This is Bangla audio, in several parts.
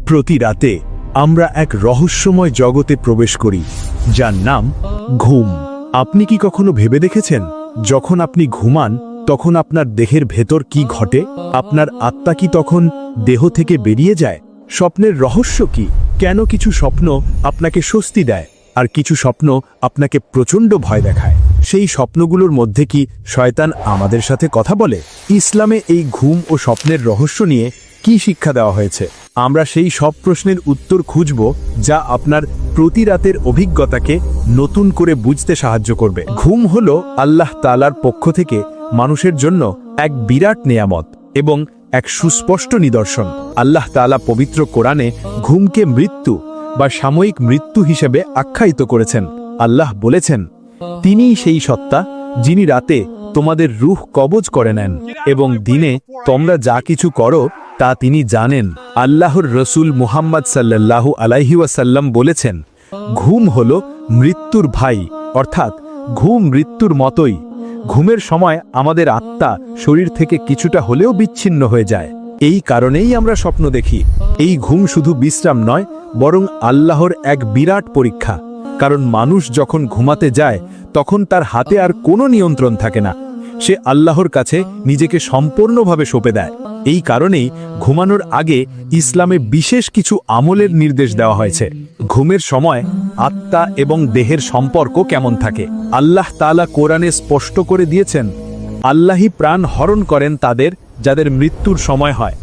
প্রতি রাতে আমরা এক রহস্যময় জগতে প্রবেশ করি, যার নাম ঘুম। আপনি কি কখনো ভেবে দেখেছেন, যখন আপনি ঘুমান তখন আপনার দেহের ভেতর কি ঘটে? আপনার আত্মা কি তখন দেহ থেকে বেরিয়ে যায়? স্বপ্নের রহস্য কি? কেন কিছু স্বপ্ন আপনাকে স্বস্তি দেয় আর কিছু স্বপ্ন আপনাকে প্রচণ্ড ভয় দেখায়? সেই স্বপ্নগুলোর মধ্যে কি শয়তান আমাদের সাথে কথা বলে? ইসলামে এই ঘুম ও স্বপ্নের রহস্য নিয়ে কি শিক্ষা দেওয়া হয়েছে? আমরা সেই সব প্রশ্নের উত্তর খুঁজব, যা আপনার প্রতি রাতের অভিজ্ঞতাকে নতুন করে বুঝতে সাহায্য করবে। ঘুম হলো আল্লাহ তাআলার পক্ষ থেকে মানুষের জন্য এক বিরাট নেয়ামত এবং এক সুস্পষ্ট নিদর্শন। আল্লাহ তাআলা পবিত্র কোরআনে ঘুমকে মৃত্যু বা সাময়িক মৃত্যু হিসেবে আখ্যায়িত করেছেন। আল্লাহ বলেছেন, তিনিই সেই সত্তা যিনি রাতে তোমাদের রূহ কবজ করে নেন এবং দিনে তোমরা যা কিছু করো তা তিনি জানেন। আল্লাহর রসুল মুহাম্মদ সাল্লাল্লাহু আলাইহি ওয়াসাল্লাম বলেছেন, ঘুম হলো মৃত্যুর ভাই, অর্থাৎ ঘুম মৃত্যুর মতোই। ঘুমের সময় আমাদের আত্মা শরীর থেকে কিছুটা হলেও বিচ্ছিন্ন হয়ে যায়। এই কারণেই আমরা স্বপ্ন দেখি। এই ঘুম শুধু বিশ্রাম নয়, বরং আল্লাহর এক বিরাট পরীক্ষা। কারণ মানুষ যখন ঘুমাতে যায় তখন তার হাতে আর কোনো নিয়ন্ত্রণ থাকে না। সে আল্লাহর কাছে নিজেকে সম্পূর্ণভাবে সঁপে দেয়। এই কারণেই ঘুমানোর আগে ইসলামে বিশেষ কিছু আমলের নির্দেশ দেওয়া হয়েছে। ঘুমের সময় আত্মা এবং দেহের সম্পর্ক কেমন থাকে? আল্লাহ তাআলা কোরআনে স্পষ্ট করে দিয়েছেন, আল্লাহই প্রাণ হরণ করেন তাদের যাদের মৃত্যুর সময় হয়,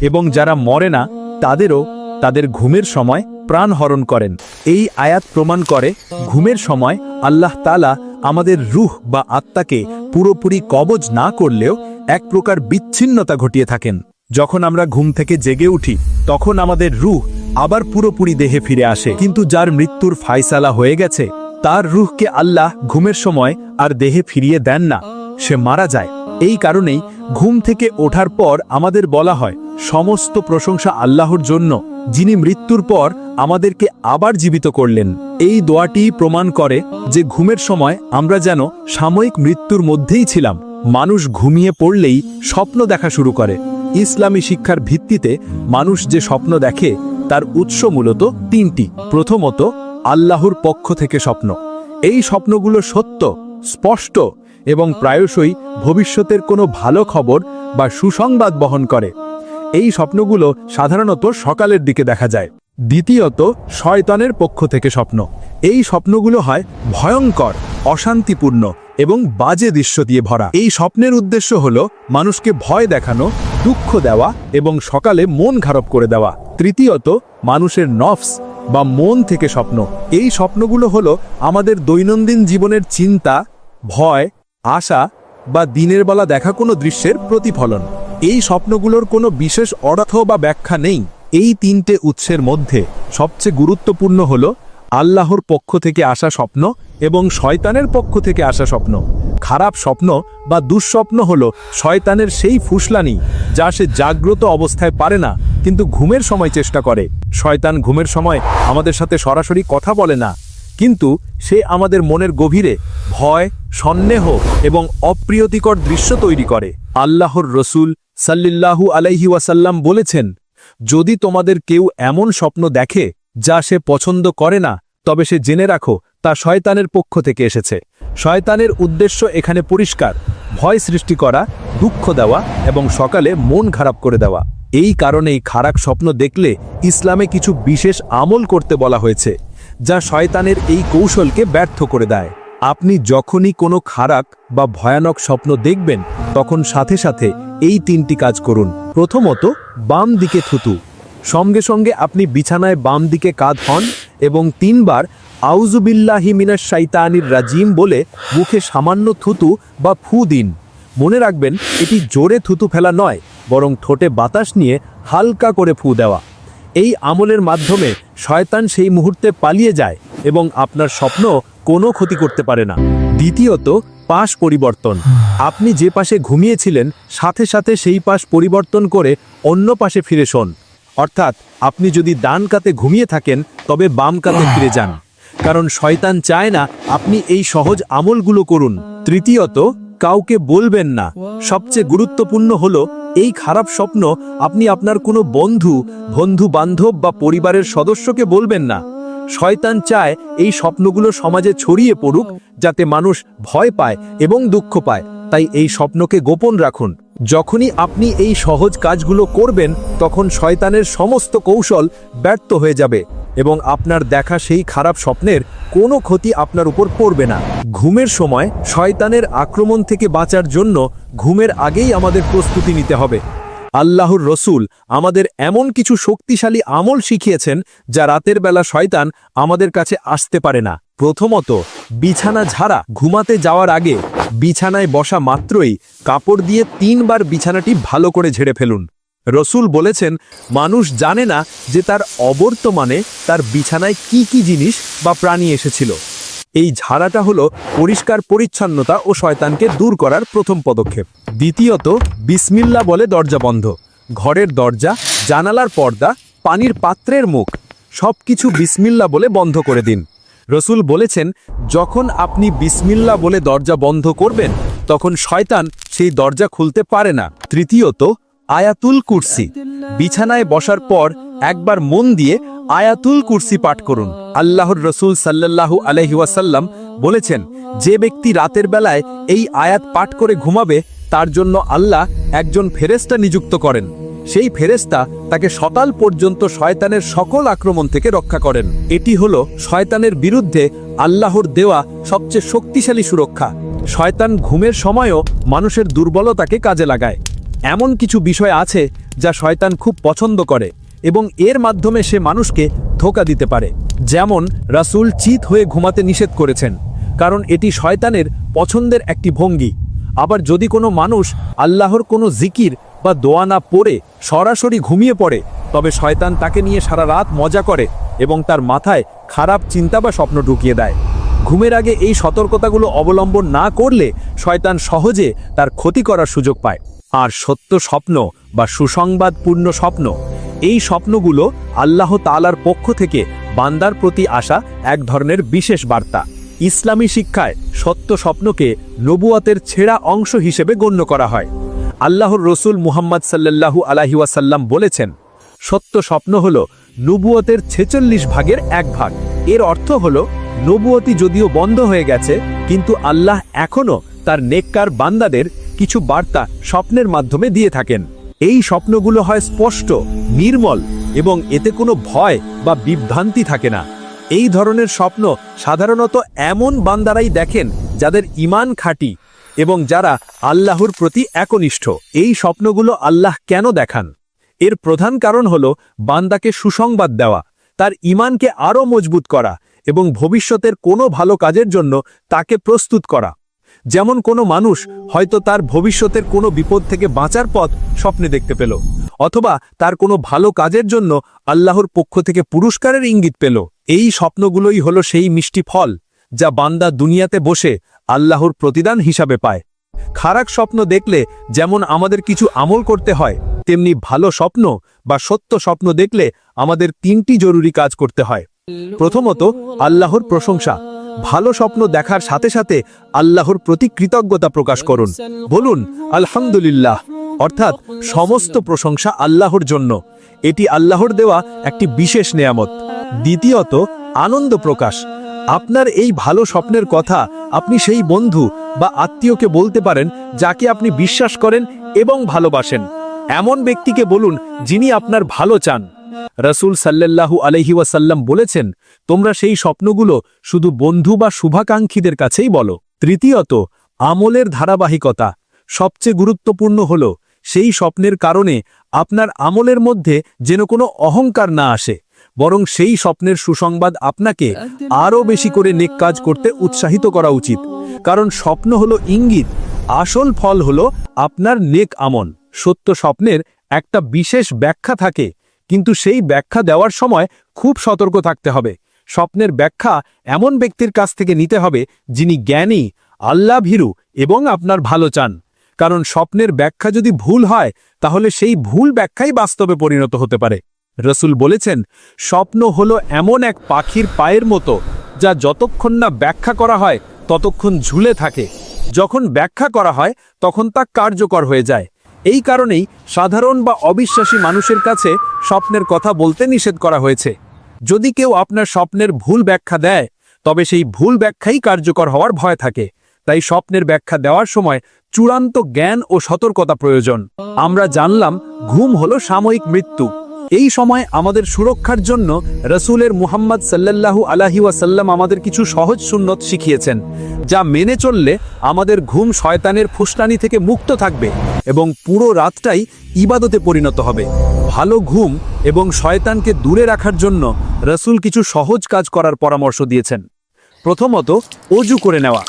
এবং যারা মরে না তাদেরও তাদের ঘুমের সময় প্রাণ হরণ করেন। এই আয়াত প্রমাণ করে ঘুমের সময় আল্লাহ তাআলা আমাদের রূহ বা আত্মাকে পুরোপুরি কবজ না করলেও এক প্রকার বিচ্ছিন্নতা ঘটিয়ে থাকেন। যখন আমরা ঘুম থেকে জেগে উঠি তখন আমাদের রূহ আবার পুরোপুরি দেহে ফিরে আসে, কিন্তু যার মৃত্যুর ফায়সালা হয়ে গেছে তার রূহকে আল্লাহ ঘুমের সময় আর দেহে ফিরিয়ে দেন না, সে মারা যায়। এই কারণেই ঘুম থেকে ওঠার পর আমাদের বলা হয়, সমস্ত প্রশংসা আল্লাহর জন্য, যিনি মৃত্যুর পর আমাদেরকে আবার জীবিত করলেন। এই দোয়াটি প্রমাণ করে যে ঘুমের সময় আমরা যেন সাময়িক মৃত্যুর মধ্যেই ছিলাম। মানুষ ঘুমিয়ে পড়লেই স্বপ্ন দেখা শুরু করে। ইসলামী শিক্ষার ভিত্তিতে মানুষ যে স্বপ্ন দেখে তার উৎস মূলত তিনটি। প্রথমত, আল্লাহর পক্ষ থেকে স্বপ্ন। এই স্বপ্নগুলো সত্য, স্পষ্ট এবং প্রায়শই ভবিষ্যতের কোনো ভালো খবর বা সুসংবাদ বহন করে। এই স্বপ্নগুলো সাধারণত সকালের দিকে দেখা যায়। দ্বিতীয়ত, শয়তানের পক্ষ থেকে স্বপ্ন। এই স্বপ্নগুলো হয় ভয়ঙ্কর, অশান্তিপূর্ণ এবং বাজে দৃশ্য দিয়ে ভরা। এই স্বপ্নের উদ্দেশ্য হলো মানুষকে ভয় দেখানো, দুঃখ দেওয়া এবং সকালে মন খারাপ করে দেওয়া। তৃতীয়ত, মানুষের নফস বা মন থেকে স্বপ্ন। এই স্বপ্নগুলো হলো আমাদের দৈনন্দিন জীবনের চিন্তা, ভয়, আশা বা দিনের বেলা দেখা কোনো দৃশ্যের প্রতিফলন। এই স্বপ্নগুলোর কোনো বিশেষ অর্থ বা ব্যাখ্যা নেই। এই তিনটে উৎসের মধ্যে সবচেয়ে গুরুত্বপূর্ণ হলো আল্লাহর পক্ষ থেকে আসা স্বপ্ন এবং শয়তানের পক্ষ থেকে আসা স্বপ্ন। খারাপ স্বপ্ন বা দুঃস্বপ্ন হলো শয়তানের সেই ফুসলানি, যা সে জাগ্রত অবস্থায় পারে না কিন্তু ঘুমের সময় চেষ্টা করে। শয়তান ঘুমের সময় আমাদের সাথে সরাসরি কথা বলে না, কিন্তু সে আমাদের মনের গভীরে ভয়, সন্দেহ এবং অপ্রিয়তিকর দৃশ্য তৈরি করে। আল্লাহর রসুল সাল্লাল্লাহু আলাইহি ওয়াসাল্লাম বলেছেন, যদি তোমাদের কেউ এমন স্বপ্ন দেখে যা সে পছন্দ করে না, তবে সে জেনে রাখো তা শয়তানের পক্ষ থেকে এসেছে। শয়তানের উদ্দেশ্য এখানে পরিষ্কার: ভয় সৃষ্টি করা, দুঃখ দেওয়া এবং সকালে মন খারাপ করে দেওয়া। এই কারণেই খারাপ স্বপ্ন দেখলে ইসলামে কিছু বিশেষ আমল করতে বলা হয়েছে, যা শয়তানের এই কৌশলকে ব্যর্থ করে দেয়। আপনি যখনই কোনো খারাপ বা ভয়ানক স্বপ্ন দেখবেন তখন সাথে সাথে এই তিনটি কাজ করুন। প্রথমত, বাম দিকে থুতু। সঙ্গে সঙ্গে আপনি বিছানায় বাম দিকে কাঁধ হন এবং 3 বার আউযু বিল্লাহি মিনাশ শাইতানির রাজিম বলে মুখে সামান্য থুতু বা ফু দিন। মনে রাখবেন, এটি জোরে থুতু ফেলা নয়, বরং ঠোঁটে বাতাস নিয়ে হালকা করে ফু দেওয়া। এই আমলের মাধ্যমে শয়তান সেই মুহূর্তে পালিয়ে যায় এবং আপনার স্বপ্ন কোনো ক্ষতি করতে পারে না। দ্বিতীয়ত, পাশ পরিবর্তন। আপনি যে পাশে ঘুমিয়েছিলেন সাথে সাথে সেই পাশ পরিবর্তন করে অন্য পাশে ফিরে শোন। অর্থাৎ আপনি যদি ডান কাতে ঘুমিয়ে থাকেন তবে বাম কাতে ফিরে যান, কারণ শয়তান চায় না আপনি এই সহজ আমলগুলো করুন। তৃতীয়ত, কাউকে বলবেন না। সবচেয়ে গুরুত্বপূর্ণ হলো এই খারাপ স্বপ্ন আপনি আপনার কোনো বন্ধু বান্ধব বা পরিবারের সদস্যকে বলবেন না। শয়তান চায় এই স্বপ্নগুলো সমাজে ছড়িয়ে পড়ুক, যাতে মানুষ ভয় পায় এবং দুঃখ পায়। তাই এই স্বপ্নকে গোপন রাখুন। যখনই আপনি এই সহজ কাজগুলো করবেন, তখন শয়তানের সমস্ত কৌশল ব্যর্থ হয়ে যাবে এবং আপনার দেখা সেই খারাপ স্বপ্নের কোনো ক্ষতি আপনার উপর পড়বে না। ঘুমের সময় শয়তানের আক্রমণ থেকে বাঁচার জন্য ঘুমের আগেই আমাদের প্রস্তুতি নিতে হবে। আল্লাহর রসুল আমাদের এমন কিছু শক্তিশালী আমল শিখিয়েছেন যা রাতের বেলা শয়তান আমাদের কাছে আসতে পারে না। প্রথমত, বিছানা ঝাড়া। ঘুমাতে যাওয়ার আগে বিছানায় বসা মাত্রই কাপড় দিয়ে 3 বার বিছানাটি ভালো করে ঝেড়ে ফেলুন। রসুল বলেছেন, মানুষ জানে না যে তার অবর্তমানে তার বিছানায় কি কি জিনিস বা প্রাণী এসেছিল। এই ঝাড়াটা হলো পরিষ্কার পরিচ্ছন্নতা ও শয়তানকে দূর করার প্রথম পদক্ষেপ। দ্বিতীয়ত, বিসমিল্লাহ বলে দরজা বন্ধ। ঘরের দরজা, জানালার পর্দা, পানির পাত্রের মুখ সবকিছু বিসমিল্লাহ বলে বন্ধ করে দিন। রসুল বলেছেন, যখন আপনি বিসমিল্লাহ বলে দরজা বন্ধ করবেন, তখন শয়তান সেই দরজা খুলতে পারে না। তৃতীয়ত, আয়াতুল কুরসি। বিছানায় বসার পর একবার মন দিয়ে আয়াতুল কুরসি পাঠ করুন। আল্লাহর রসুল সাল্লাল্লাহু আলাইহি ওয়াসাল্লাম বলেছেন, যে ব্যক্তি রাতের বেলায় এই আয়াত পাঠ করে ঘুমাবে, তার জন্য আল্লাহ একজন ফেরেশতা নিযুক্ত করেন। সেই ফেরেশতা তাকে সকাল পর্যন্ত শয়তানের সকল আক্রমণ থেকে রক্ষা করেন। এটি হলো শয়তানের বিরুদ্ধে আল্লাহর দেওয়া সবচেয়ে শক্তিশালী সুরক্ষা। শয়তান ঘুমের সময়ও মানুষের দুর্বলতাকে কাজে লাগায়। এমন কিছু বিষয় আছে যা শয়তান খুব পছন্দ করে এবং এর মাধ্যমে সে মানুষকে ধোঁকা দিতে পারে। যেমন রাসূল চিত হয়ে ঘুমাতে নিষেধ করেছেন, কারণ এটি শয়তানের পছন্দের একটি ভঙ্গি। আবার যদি কোনো মানুষ আল্লাহর কোনো জিকির বা দোয়া না পড়ে সরাসরি ঘুমিয়ে পড়ে, তবে শয়তান তাকে নিয়ে সারা রাত মজা করে এবং তার মাথায় খারাপ চিন্তা বা স্বপ্ন ঢুকিয়ে দেয়। ঘুমের আগে এই সতর্কতাগুলো অবলম্বন না করলে শয়তান সহজে তার ক্ষতি করার সুযোগ পায়। আর সত্য স্বপ্ন বা সুসংবাদপূর্ণ স্বপ্ন, এই স্বপ্নগুলো আল্লাহ তাআলার পক্ষ থেকে বান্দার প্রতি আসা এক ধরনের বিশেষ বার্তা। ইসলামী শিক্ষায় সত্য স্বপ্নকে নবুয়তের ছেঁড়া অংশ হিসেবে গণ্য করা হয়। আল্লাহর রসুল মুহাম্মদ সাল্লাল্লাহু আলাইহি ওয়াসাল্লাম বলেছেন, সত্য স্বপ্ন হলো নবুয়তের 46 ভাগের 1 ভাগ। এর অর্থ হলো, নবুয়তি যদিও বন্ধ হয়ে গেছে, কিন্তু আল্লাহ এখনও তার নেককার বান্দাদের কিছু বার্তা স্বপ্নের মাধ্যমে দিয়ে থাকেন। এই স্বপ্নগুলো হয় স্পষ্ট, নির্মল এবং এতে কোনো ভয় বা বিভ্রান্তি থাকে না। এই ধরনের স্বপ্ন সাধারণত এমন বান্দারাই দেখেন যাদের ঈমান খাঁটি এবং যারা আল্লাহর প্রতি একনিষ্ঠ। এই স্বপ্নগুলো আল্লাহ কেন দেখান? এর প্রধান কারণ হলো বান্দাকে সুসংবাদ দেওয়া, তার ঈমানকে আরও মজবুত করা এবং ভবিষ্যতের কোনো ভালো কাজের জন্য তাকে প্রস্তুত করা। যেমন কোনো মানুষ হয়তো তার ভবিষ্যতের কোনো বিপদ থেকে বাঁচার পথ স্বপ্নে দেখতে পেল, অথবা তার কোনো ভালো কাজের জন্য আল্লাহর পক্ষ থেকে পুরস্কারের ইঙ্গিত পেল। এই স্বপ্নগুলোই হলো সেই মিষ্টি ফল যা বান্দা দুনিয়াতে বসে আল্লাহর প্রতিদান হিসাবে পায়। খারাপ স্বপ্ন দেখলে যেমন আমাদের কিছু আমল করতে হয়, তেমনি ভালো স্বপ্ন বা সত্য স্বপ্ন দেখলে আমাদের 3টি জরুরি কাজ করতে হয়। প্রথমত, আল্লাহর প্রশংসা। ভালো স্বপ্ন দেখার সাথে সাথে আল্লাহর প্রতি কৃতজ্ঞতা প্রকাশ করুন। বলুন, আলহামদুলিল্লাহ, অর্থাৎ সমস্ত প্রশংসা আল্লাহর জন্য। এটি আল্লাহর দেওয়া একটি বিশেষ নেয়ামত। দ্বিতীয়ত, আনন্দ প্রকাশ। আপনার এই ভালো স্বপ্নের কথা আপনি সেই বন্ধু বা আত্মীয়কে বলতে পারেন যাকে আপনি বিশ্বাস করেন এবং ভালোবাসেন। এমন ব্যক্তিকে বলুন যিনি আপনার ভালো চান। রাসূল সাল্লাল্লাহু আলাইহি ওয়াসাল্লাম বলেছেন, তোমরা সেই স্বপ্নগুলো শুধু বন্ধু বা শুভাকাঙ্ক্ষীদের কাছেই বলো। তৃতীয়ত, আমলের ধারাবাহিকতা। সবচেয়ে গুরুত্বপূর্ণ হলো সেই স্বপ্নের কারণে আপনার আমলের মধ্যে যেন কোনো অহংকার না আসে, বরং সেই স্বপ্নের সুসংবাদ আপনাকে আরও বেশি করে নেক কাজ করতে উৎসাহিত করা উচিত। কারণ স্বপ্ন হলো ইঙ্গিত, আসল ফল হলো আপনার নেক আমল। সত্য স্বপ্নের একটা বিশেষ ব্যাখ্যা থাকে, কিন্তু সেই ব্যাখ্যা দেওয়ার সময় খুব সতর্ক থাকতে হবে। স্বপ্নের ব্যাখ্যা এমন ব্যক্তির কাছ থেকে নিতে হবে যিনি জ্ঞানী, আল্লাহ ভীরু এবং আপনার ভালো চান। কারণ স্বপ্নের ব্যাখ্যা যদি ভুল হয়, তাহলে সেই ভুল ব্যাখ্যাই বাস্তবে পরিণত হতে পারে। রাসূল বলেছেন, স্বপ্ন হলো এমন এক পাখির পায়ের মতো যা যতক্ষণ না ব্যাখ্যা করা হয় ততক্ষণ ঝুলে থাকে। যখন ব্যাখ্যা করা হয় তখন তা কার্যকর হয়ে যায়। এই কারণেই সাধারণ বা অবিশ্বাসী মানুষের কাছে স্বপ্নের কথা বলতে নিষেধ করা হয়েছে। যদি কেউ আপনার স্বপ্নের ভুল ব্যাখ্যা দেয়, তবে সেই ভুল ব্যাখ্যাই কার্যকর হওয়ার ভয় থাকে। তাই স্বপ্নের ব্যাখ্যা দেওয়ার সময় চূড়ান্ত জ্ঞান ও সতর্কতা প্রয়োজন। আমরা জানলাম ঘুম হলো সাময়িক মৃত্যু। এই সময় আমাদের সুরক্ষার জন্য রাসূলের মুহাম্মদ সাল্লাল্লাহু আলাইহি ওয়াসাল্লাম আমাদের কিছু সহজ সুন্নত শিখিয়েছেন, যা মেনে চললে আমাদের ঘুম শয়তানের ফুসলানি থেকে মুক্ত থাকবে এবং পুরো রাতটাই ইবাদতে পরিণত হবে। ভালো ঘুম এবং শয়তানকে দূরে রাখার জন্য রাসূল কিছু সহজ কাজ করার পরামর্শ দিয়েছেন। প্রথমত, অজু করে নেওয়া।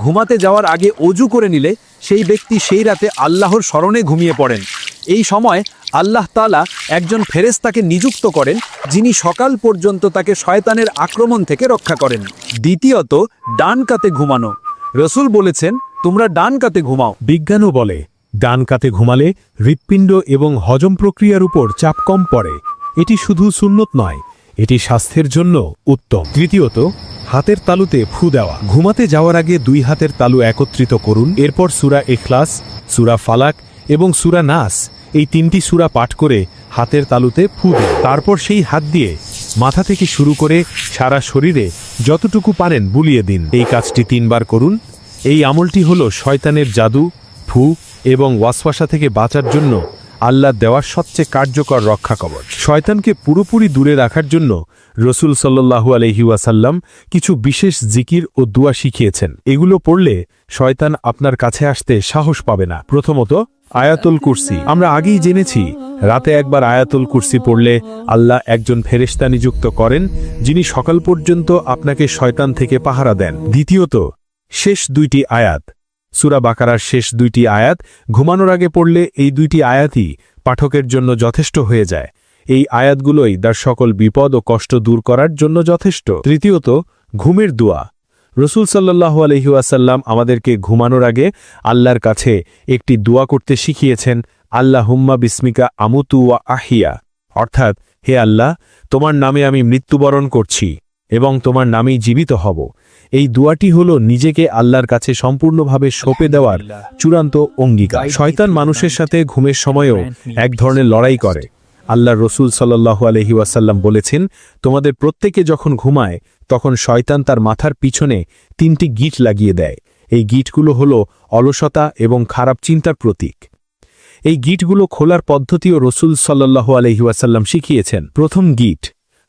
ঘুমাতে যাওয়ার আগে অজু করে নিলে সেই ব্যক্তি সেই রাতে আল্লাহর স্মরণে ঘুমিয়ে পড়েন। এই সময় আল্লাহ তাআলা একজন ফেরেশতাকে নিযুক্ত করেন, যিনি সকাল পর্যন্ত তাকে শয়তানের আক্রমণ থেকে রক্ষা করেন। দ্বিতীয়ত, ডান কাতে ঘুমানো। রাসূল বলেছেন, তোমরা ডান কাতে ঘুমাও। বিজ্ঞানও বলে ডান কাতে ঘুমালে হৃৎপিণ্ড এবং হজম প্রক্রিয়ার উপর চাপ কম পড়ে। এটি শুধু সুন্নত নয়, এটি স্বাস্থ্যের জন্য উত্তম। তৃতীয়ত, হাতের তালুতে ফু দেওয়া। ঘুমাতে যাওয়ার আগে দুই হাতের তালু একত্রিত করুন। এরপর সূরা ইখলাস, সূরা ফালাক এবং সূরা নাস, এই তিনটি সূরা পাঠ করে হাতের তালুতে ফু দিন। তারপর সেই হাত দিয়ে মাথা থেকে শুরু করে সারা শরীরে যতটুকু পারেন বুলিয়ে দিন। এই কাজটি 3 বার করুন। এই আমলটি হলো শয়তানের জাদু, ফু এবং ওয়াসওয়াসা থেকে বাঁচার জন্য আল্লাহর দেওয়ার সবচেয়ে কার্যকর রক্ষা কবচ। শয়তানকে পুরোপুরি দূরে রাখার জন্য রাসূল সাল্লাল্লাহু আলাইহি ওয়াসাল্লাম কিছু বিশেষ জিকির ও দুআ শিখিয়েছেন। এগুলো পড়লে শয়তান আপনার কাছে আসতে সাহস পাবে না। প্রথমত, আয়াতুল কুরসি। আমরা আগেই জেনেছি রাতে একবার আয়াতুল কুরসি পড়লে আল্লাহ একজন ফেরেশতা নিযুক্ত করেন, যিনি সকাল পর্যন্ত আপনাকে শয়তান থেকে পাহারা দেন। দ্বিতীয়ত, শেষ 2টি আয়াত। সূরা বাকারার শেষ 2টি আয়াত ঘুমানোর আগে পড়লে এই 2টি আয়াতই পাঠকের জন্য যথেষ্ট হয়ে যায়। এই আয়াতগুলোই তার সকল বিপদ ও কষ্ট দূর করার জন্য যথেষ্ট। তৃতীয়ত, ঘুমের দোয়া। রাসূল সাল্লাল্লাহু আলাইহি ওয়াসাল্লাম আমাদেরকে ঘুমানোর আগে আল্লাহর কাছে একটি দোয়া করতে শিখিয়েছেন, আল্লাহুম্মা বিসমিকা আমুতু ওয়া আহিয়া, অর্থাৎ, হে আল্লাহ, তোমার নামে আমি মৃত্যুবরণ করছি এবং তোমার নামেই জীবিত হব। এই দোয়াটি হলো নিজেকে আল্লাহর কাছে সম্পূর্ণভাবে সঁপে দেওয়ার চূড়ান্ত অঙ্গীকার। শয়তান মানুষের সাথে ঘুমের সময়ও এক ধরনের লড়াই করে। আল্লাহর রাসূল সাল্লাল্লাহু আলাইহি ওয়াসাল্লাম বলেছেন, তোমাদের প্রত্যেকে যখন ঘুমায় তখন শয়তান তার মাথার পিছনে 3টি গিঁট লাগিয়ে দেয়। এই গিঁটগুলো হলো অলসতা এবং খারাপ চিন্তার প্রতীক। এই গিঁটগুলো খোলার পদ্ধতিও রাসূল সাল্লাল্লাহু আলাইহি ওয়াসাল্লাম শিখিয়েছেন। প্রথম গিঁট,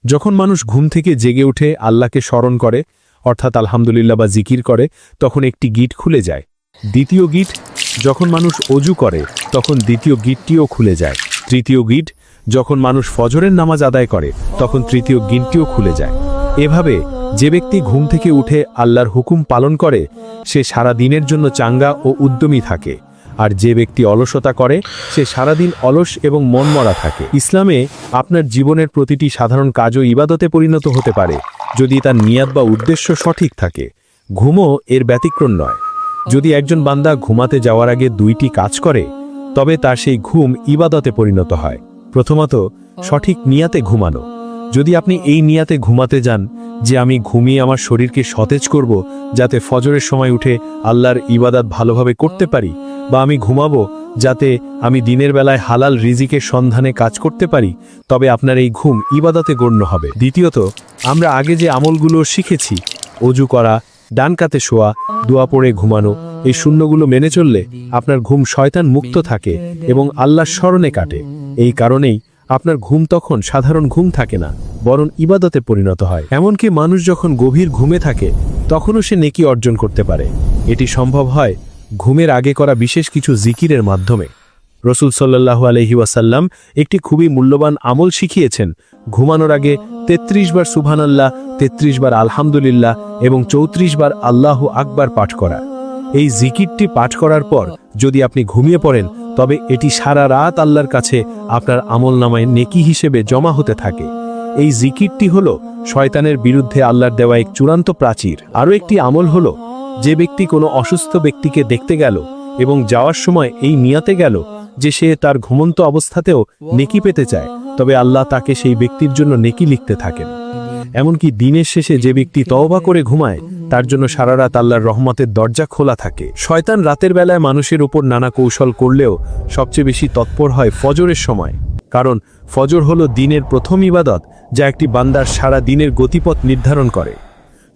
যখন মানুষ ঘুম থেকে জেগে উঠে আল্লাহকে স্মরণ করে, অর্থাৎ আলহামদুলিল্লাহ বা জিকির করে, তখন একটি গিঁট খুলে যায়। দ্বিতীয় গিঁট, যখন মানুষ অজু করে তখন দ্বিতীয় গিঁটটিও খুলে যায়। তৃতীয় গিঁট, যখন মানুষ ফজরের নামাজ আদায় করে তখন তৃতীয় গিঁটটিও খুলে যায়। এভাবে যে ব্যক্তি ঘুম থেকে উঠে আল্লাহর হুকুম পালন করে সে সারা দিনের জন্য চাঙ্গা ও উদ্যমী থাকে, আর যে ব্যক্তি অলসতা করে সে সারাদিন অলস এবং মনমরা থাকে। ইসলামে আপনার জীবনের প্রতিটি সাধারণ কাজও ইবাদতে পরিণত হতে পারে যদি তার নিয়াত বা উদ্দেশ্য সঠিক থাকে। ঘুমও এর ব্যতিক্রম নয়। যদি একজন বান্দা ঘুমাতে যাওয়ার আগে 2টি কাজ করে, তবে তার সেই ঘুম ইবাদতে পরিণত হয়। প্রথমত, সঠিক নিয়াতে ঘুমানো। যদি আপনি এই নিয়াতে ঘুমাতে যান যে আমি ঘুমিয়ে আমার শরীরকে সতেজ করব যাতে ফজরের সময় উঠে আল্লাহর ইবাদত ভালোভাবে করতে পারি, বা আমি ঘুমাবো যাতে আমি দিনের বেলায় হালাল রিজিকের সন্ধানে কাজ করতে পারি, তবে আপনার এই ঘুম ইবাদতে গণ্য হবে। দ্বিতীয়ত, আমরা আগে যে আমলগুলো শিখেছি, অজু করা, ডান কাতে শোয়া, দোয়া পড়ে ঘুমানো, এই শূন্যগুলো মেনে চললে আপনার ঘুম শয়তান মুক্ত থাকে এবং আল্লাহর স্মরণে কাটে। এই কারণেই আপনার ঘুম তখন সাধারণ ঘুম থাকে না, বরং ইবাদতে পরিণত হয়। এমনকি মানুষ যখন গভীর ঘুমে থাকে তখনও সে নেকি অর্জন করতে পারে। এটি সম্ভব হয় ঘুমের আগে করা বিশেষ কিছু জিকিরের মাধ্যমে। রাসূল সাল্লাল্লাহু আলাইহি ওয়াসাল্লাম একটি খুবই মূল্যবান আমল শিখিয়েছেন, ঘুমানোর আগে 33 বার সুবহানাল্লাহ, 33 বার আলহামদুলিল্লাহ এবং 34 বার আল্লাহু আকবার পাঠ করা। এই জিকিরটি পাঠ করার পর যদি আপনি ঘুমিয়ে পড়েন তবে এটি সারা রাত আল্লাহর কাছে আপনার আমলনামায় নেকি হিসেবে জমা হতে থাকে। এই জিকিরটি হলো শয়তানের বিরুদ্ধে আল্লাহর দেওয়া এক চূড়ান্ত প্রাচীর। আরও একটি আমল হলো, যে ব্যক্তি কোনো অসুস্থ ব্যক্তিকে দেখতে গেল এবং যাওয়ার সময় এই নিয়াতে গেল যে সে তার ঘুমন্ত অবস্থাতেও নেকি পেতে চায়, তবে আল্লাহ তাকে সেই ব্যক্তির জন্য নেকি লিখতে থাকেন। এমনকি দিনের শেষে যে ব্যক্তি তওবা করে ঘুমায় তার জন্য সারা রাত আল্লাহর রহমতের দরজা খোলা থাকে। শয়তান রাতের বেলায় মানুষের উপর নানা কৌশল করলেও সবচেয়ে বেশি তৎপর হয় ফজরের সময়, কারণ ফজর হলো দিনের প্রথম ইবাদত যা একটি বান্দার সারা দিনের গতিপথ নির্ধারণ করে।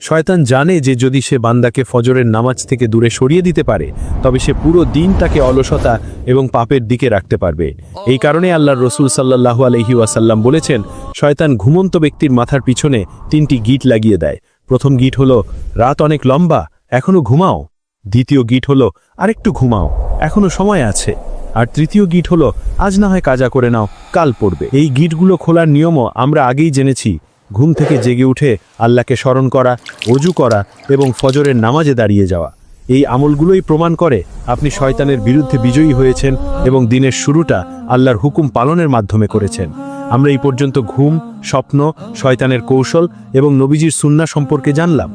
শয়তান জানে যে যদি সে বান্দাকে ফজরের নামাজ থেকে দূরে সরিয়ে দিতে পারে তবে সে পুরো দিন তাকে অলসতা এবং পাপের দিকে রাখতে পারবে। এই কারণে আল্লাহর রসুল সাল্লাল্লাহু আলাইহি ওয়াসাল্লাম বলেছেন, শয়তান ঘুমন্ত ব্যক্তির মাথার পিছনে 3টি গিট লাগিয়ে দেয়। প্রথম গিট হলো রাত অনেক লম্বা, এখনো ঘুমাও। দ্বিতীয় গিট হলো আরেকটু ঘুমাও, এখনো সময় আছে। আর তৃতীয় গিট হলো আজ না হয় কাজা করে নাও, কাল পড়বে। এই গিটগুলো খোলার নিয়মও আমরা আগেই জেনেছি। ঘুম থেকে জেগে উঠে আল্লাহকে স্মরণ করা, ওযু করা এবং ফজরের নামাজে দাঁড়িয়ে যাওয়া, এই আমলগুলোই প্রমাণ করে আপনি শয়তানের বিরুদ্ধে বিজয়ী হয়েছেন এবং দিনের শুরুটা আল্লাহর হুকুম পালনের মাধ্যমে করেছেন। আমরা এই পর্যন্ত ঘুম, স্বপ্ন, শয়তানের কৌশল এবং নবীজির সুন্নাহ সম্পর্কে জানলাম।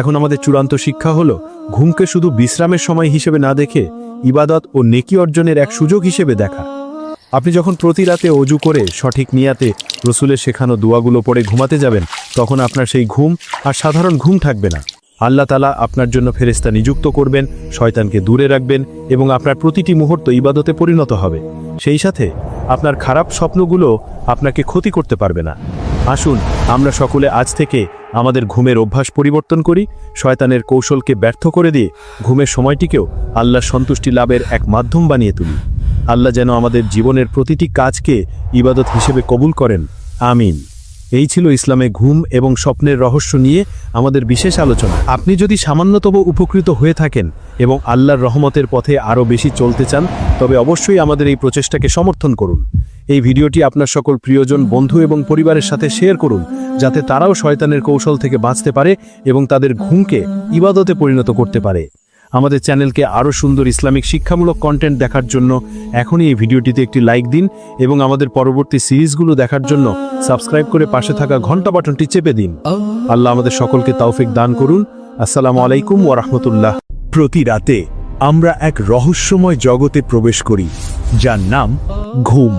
এখন আমাদের চূড়ান্ত শিক্ষা হলো ঘুমকে শুধু বিশ্রামের সময় হিসেবে না দেখে ইবাদত ও নেকি অর্জনের এক সুযোগ হিসেবে দেখা। আপনি যখন প্রতি রাতে ওযু করে সঠিক নিয়াতে রসুলের শেখানো দোয়াগুলো পড়ে ঘুমাতে যাবেন, তখন আপনার সেই ঘুম আর সাধারণ ঘুম থাকবে না। আল্লাহ তাআলা আপনার জন্য ফেরেশতা নিযুক্ত করবেন, শয়তানকে দূরে রাখবেন এবং আপনার প্রতিটি মুহূর্ত ইবাদতে পরিণত হবে। সেই সাথে আপনার খারাপ স্বপ্নগুলো আপনাকে ক্ষতি করতে পারবে না। আসুন আমরা সকলে আজ থেকে আমাদের ঘুমের অভ্যাস পরিবর্তন করি, শয়তানের কৌশলকে ব্যর্থ করে দিয়ে ঘুমের সময়টিকেও আল্লাহর সন্তুষ্টি লাভের এক মাধ্যম বানিয়ে তুলি। আল্লাহ যেন আমাদের জীবনের প্রতিটি কাজকে ইবাদত হিসেবে কবুল করেন, আমিন। এই ছিল ইসলামে ঘুম এবং স্বপ্নের রহস্য নিয়ে আমাদের বিশেষ আলোচনা। আপনি যদি সামান্যতম উপকৃত হয়ে থাকেন এবং আল্লাহর রহমতের পথে আরও বেশি চলতে চান, তবে অবশ্যই আমাদের এই প্রচেষ্টাকে সমর্থন করুন। এই ভিডিওটি আপনার সকল প্রিয়জন, বন্ধু এবং পরিবারের সাথে শেয়ার করুন, যাতে তারাও শয়তানের কৌশল থেকে বাঁচতে পারে এবং তাদের ঘুমকে ইবাদতে পরিণত করতে পারে। আমাদের চ্যানেলকে আরও সুন্দর ইসলামিক শিক্ষামূলক কন্টেন্ট দেখার জন্য এখনই এই ভিডিওটিতে একটি লাইক দিন এবং আমাদের পরবর্তী সিরিজগুলো দেখার জন্য সাবস্ক্রাইব করে পাশে থাকা ঘন্টা বাটনটি চেপে দিন। আল্লাহ আমাদের সকলকে তৌফিক দান করুন। আসসালামু আলাইকুম ওয়া রাহমাতুল্লাহ। প্রতি রাতে আমরা এক রহস্যময় জগতে প্রবেশ করি, যার নাম ঘুম।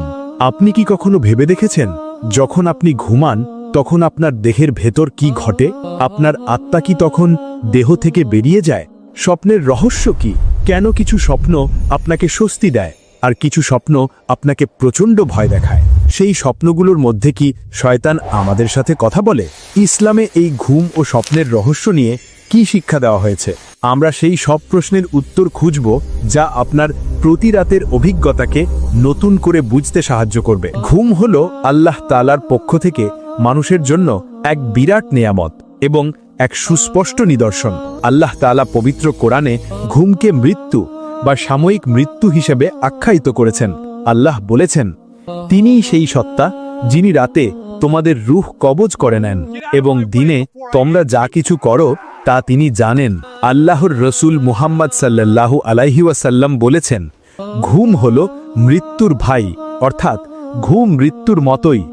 আপনি কি কখনো ভেবে দেখেছেন, যখন আপনি ঘুমান তখন আপনার দেহের ভেতর কি ঘটে? আপনার আত্মা কি তখন দেহ থেকে বেরিয়ে যায়? স্বপ্নের রহস্য কি? কেন কিছু স্বপ্ন আপনাকে স্বস্তি দেয় আর কিছু স্বপ্ন আপনাকে প্রচণ্ড ভয় দেখায়? সেই স্বপ্নগুলোর মধ্যে কি শয়তান আমাদের সাথে কথা বলে? ইসলামে এই ঘুম ও স্বপ্নের রহস্য নিয়ে কি শিক্ষা দেওয়া হয়েছে? আমরা সেই সব প্রশ্নের উত্তর খুঁজব যা আপনার প্রতি রাতের অভিজ্ঞতাকে নতুন করে বুঝতে সাহায্য করবে। ঘুম হলো আল্লাহ তাআলার পক্ষ থেকে মানুষের জন্য এক বিরাট নেয়ামত এবং এক সুস্পষ্ট নিদর্শন। আল্লাহ তাআলা পবিত্র কোরআনে ঘুমকে মৃত্যু বা সাময়িক মৃত্যু হিসেবে আখ্যায়িত করেছেন। আল্লাহ বলেছেন, তিনিই সেই সত্তা যিনি রাতে তোমাদের রূহ কবজ করে নেন এবং দিনে তোমরা যা কিছু করো তা তিনি জানেন। আল্লাহর রসুল মুহাম্মদ সাল্লাল্লাহু আলাইহি ওয়াসাল্লাম বলেছেন, ঘুম হলো মৃত্যুর ভাই, অর্থাৎ ঘুম মৃত্যুর মতোই।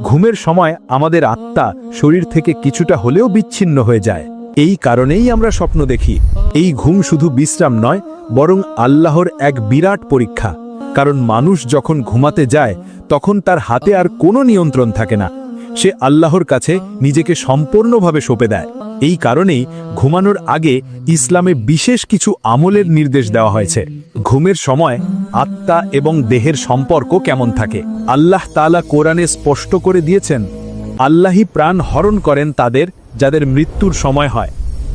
ঘুমের সময় আমাদের আত্মা শরীর থেকে কিছুটা হলেও বিচ্ছিন্ন হয়ে যায়। এই কারণেই আমরা স্বপ্ন দেখি। এই ঘুম শুধু বিশ্রাম নয়, বরং আল্লাহর এক বিরাট পরীক্ষা। কারণ মানুষ যখন ঘুমাতে যায় তখন তার হাতে আর কোনো নিয়ন্ত্রণ থাকে না। সে আল্লাহর কাছে নিজেকে সম্পূর্ণভাবে সঁপে দেয়। এই কারণেই ঘুমানোর আগে ইসলামে বিশেষ কিছু আমলের নির্দেশ দেওয়া হয়েছে। ঘুমের সময় আত্মা এবং দেহের সম্পর্ক কেমন থাকে? আল্লাহ তাআলা কোরআনে স্পষ্ট করে দিয়েছেন, আল্লাহই প্রাণ হরণ করেন তাদের যাদের মৃত্যুর সময় হয়,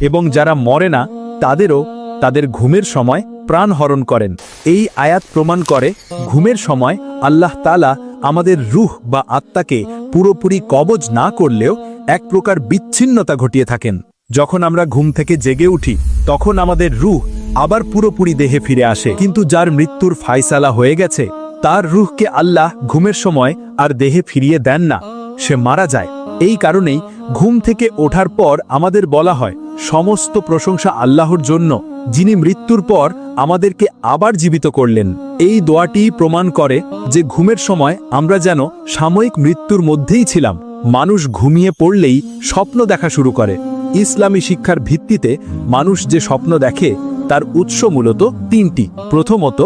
এবং যারা মরে না তাদেরও তাদের ঘুমের সময় প্রাণ হরণ করেন। এই আয়াত প্রমাণ করে ঘুমের সময় আল্লাহ তাআলা আমাদের রূহ বা আত্মাকে পুরোপুরি কবজ না করলেও এক প্রকার বিচ্ছিন্নতা ঘটিয়ে থাকেন। যখন আমরা ঘুম থেকে জেগে উঠি তখন আমাদের রূহ আবার পুরোপুরি দেহে ফিরে আসে, কিন্তু যার মৃত্যুর ফায়সালা হয়ে গেছে তার রূহকে আল্লাহ ঘুমের সময় আর দেহে ফিরিয়ে দেন না, সে মারা যায়। এই কারণেই ঘুম থেকে ওঠার পর আমাদের বলা হয়, সমস্ত প্রশংসা আল্লাহর জন্য যিনি মৃত্যুর পর আমাদেরকে আবার জীবিত করলেন। এই দোয়াটি প্রমাণ করে যে ঘুমের সময় আমরা যেন সাময়িক মৃত্যুর মধ্যেই ছিলাম। মানুষ ঘুমিয়ে পড়লেই স্বপ্ন দেখা শুরু করে। ইসলামী শিক্ষার ভিত্তিতে মানুষ যে স্বপ্ন দেখে তার উৎস মূলত তিনটি। প্রথমত,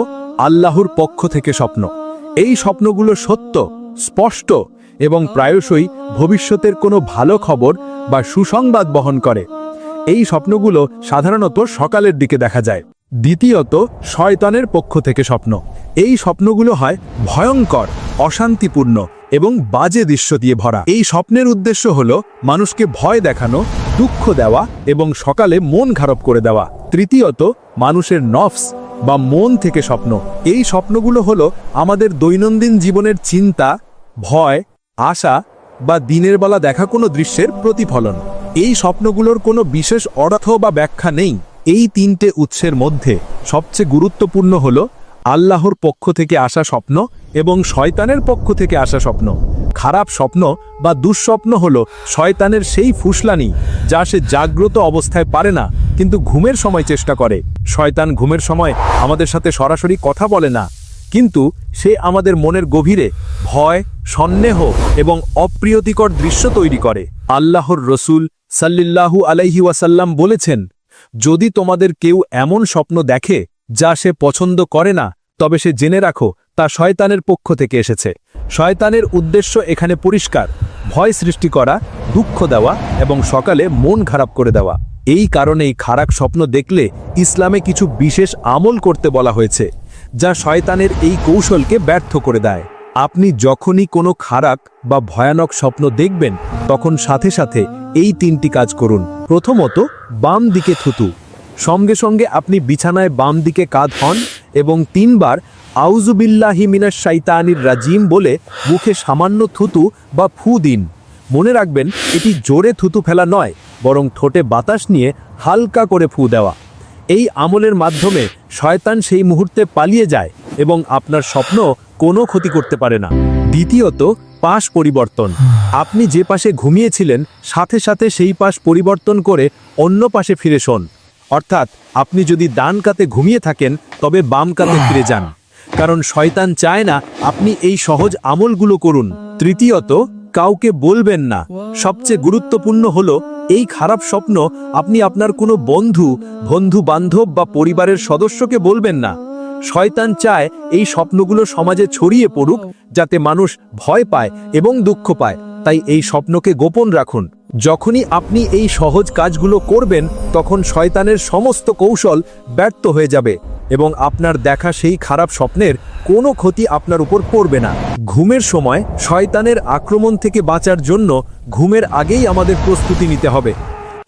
আল্লাহর পক্ষ থেকে স্বপ্ন। এই স্বপ্নগুলো সত্য, স্পষ্ট এবং প্রায়শই ভবিষ্যতের কোনো ভালো খবর বা সুসংবাদ বহন করে। এই স্বপ্নগুলো সাধারণত সকালের দিকে দেখা যায়। দ্বিতীয়ত, শয়তানের পক্ষ থেকে স্বপ্ন। এই স্বপ্নগুলো হয় ভয়ঙ্কর, অশান্তিপূর্ণ এবং বাজে দৃশ্য দিয়ে ভরা। এই স্বপ্নের উদ্দেশ্য হলো মানুষকে ভয় দেখানো, দুঃখ দেওয়া এবং সকালে মন খারাপ করে দেওয়া। তৃতীয়ত, মানুষের নফস বা মন থেকে স্বপ্ন। এই স্বপ্নগুলো হলো আমাদের দৈনন্দিন জীবনের চিন্তা, ভয়, আশা বা দিনের বেলা দেখা কোনো দৃশ্যের প্রতিফলন। এই স্বপ্নগুলোর কোনো বিশেষ অর্থ বা ব্যাখ্যা নেই। এই তিনটে উৎসের মধ্যে সবচেয়ে গুরুত্বপূর্ণ হলো আল্লাহর পক্ষ থেকে আসা স্বপ্ন এবং শয়তানের পক্ষ থেকে আসা স্বপ্ন। খারাপ স্বপ্ন বা দুঃস্বপ্ন হলো শয়তানের সেই ফুসলানি যা সে জাগ্রত অবস্থায় পারে না, কিন্তু ঘুমের সময় চেষ্টা করে। শয়তান ঘুমের সময় আমাদের সাথে সরাসরি কথা বলে না, কিন্তু সে আমাদের মনের গভীরে ভয়, সন্দেহ এবং অপ্রিয়তিকর দৃশ্য তৈরি করে। আল্লাহর রসুল সাল্লাল্লাহু আলাইহি ওয়াসাল্লাম বলেছেন, যদি তোমাদের কেউ এমন স্বপ্ন দেখে যা সে পছন্দ করে না, তবে সে জেনে রাখো তা শয়তানের পক্ষ থেকে এসেছে। শয়তানের উদ্দেশ্য এখানে পরিষ্কার: ভয় সৃষ্টি করা, দুঃখ দেওয়া এবং সকালে মন খারাপ করে দেওয়া। এই কারণেই খারাপ স্বপ্ন দেখলে ইসলামে কিছু বিশেষ আমল করতে বলা হয়েছে, যা শয়তানের এই কৌশলকে ব্যর্থ করে দেয়। আপনি যখনই কোনো খারাপ বা ভয়ানক স্বপ্ন দেখবেন, তখন সাথে সাথে এই তিনটি কাজ করুন। প্রথমত, বাম দিকে থুতু। সঙ্গে সঙ্গে আপনি বিছানায় বাম দিকে কাত হন এবং 3 বার আউযুবিল্লাহি মিনাশ শাইতানির রাজিম বলে মুখে সামান্য থুতু বা ফু দিন। মনে রাখবেন, এটি জোরে থুতু ফেলা নয়, বরং ঠোঁটে বাতাস নিয়ে হালকা করে ফু দেওয়া। এই আমলের মাধ্যমে শয়তান সেই মুহূর্তে পালিয়ে যায় এবং আপনার স্বপ্ন কোনো ক্ষতি করতে পারে না। দ্বিতীয়ত, পাশ পরিবর্তন। আপনি যে পাশে ঘুমিয়েছিলেন সাথে সাথে সেই পাশ পরিবর্তন করে অন্য পাশে ফিরে শোন। অর্থাৎ আপনি যদি ডান কাতে ঘুমিয়ে থাকেন, তবে বাম কাতে ফিরে যান, কারণ শয়তান চায় না আপনি এই সহজ আমলগুলো করুন। তৃতীয়ত, কাউকে বলবেন না। সবচেয়ে গুরুত্বপূর্ণ হলো, এই খারাপ স্বপ্ন আপনি আপনার কোনো বন্ধু বান্ধব বা পরিবারের সদস্যকে বলবেন না। শয়তান চায় এই স্বপ্নগুলো সমাজে ছড়িয়ে পড়ুক, যাতে মানুষ ভয় পায় এবং দুঃখ পায়। তাই এই স্বপ্নকে গোপন রাখুন। যখনই আপনি এই সহজ কাজগুলো করবেন, তখন শয়তানের সমস্ত কৌশল ব্যর্থ হয়ে যাবে এবং আপনার দেখা সেই খারাপ স্বপ্নের কোনো ক্ষতি আপনার উপর পড়বে না। ঘুমের সময় শয়তানের আক্রমণ থেকে বাঁচার জন্য ঘুমের আগেই আমাদের প্রস্তুতি নিতে হবে।